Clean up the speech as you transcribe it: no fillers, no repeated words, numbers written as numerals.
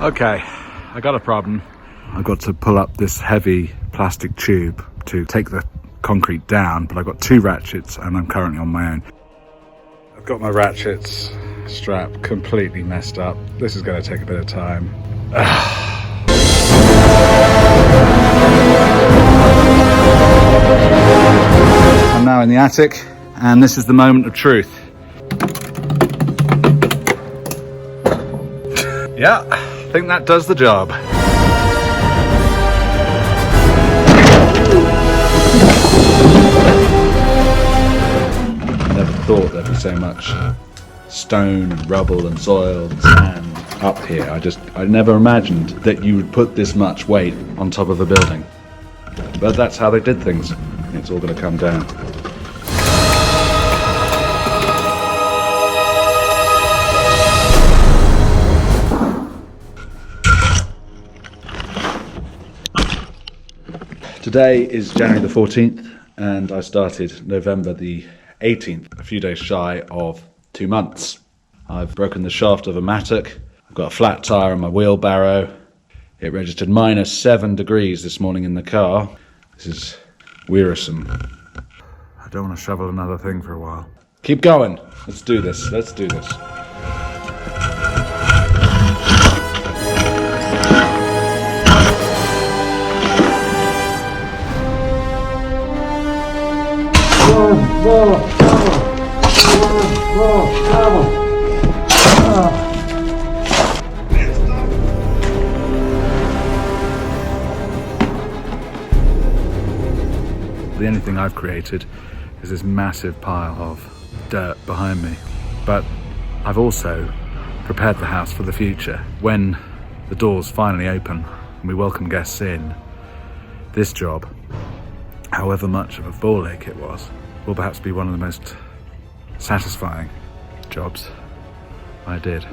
Okay, I got a problem. I've got to pull up this heavy plastic tube to take the concrete down, but I've got 2 ratchets and I'm currently on my own. I've got my ratchets strap completely messed up. This is going to take a bit of time. I'm now in the attic and this is the moment of truth. Yeah, I think that does the job. I never thought there'd be so much stone and rubble and soil and sand up here. I never imagined that you would put this much weight on top of a building. But that's how they did things. It's all going to come down. Today is January the 14th and I started November the 18th, a few days shy of 2 months. I've broken the shaft of a mattock, I've got a flat tyre on my wheelbarrow. It registered -7 degrees this morning in the car. This is wearisome. I don't want to shovel another thing for a while. Keep going, let's do this, let's do this. The only thing I've created is this massive pile of dirt behind me. But I've also prepared the house for the future. When the doors finally open and we welcome guests in, this job, however much of a ball ache it was, will perhaps be one of the most satisfying jobs I did.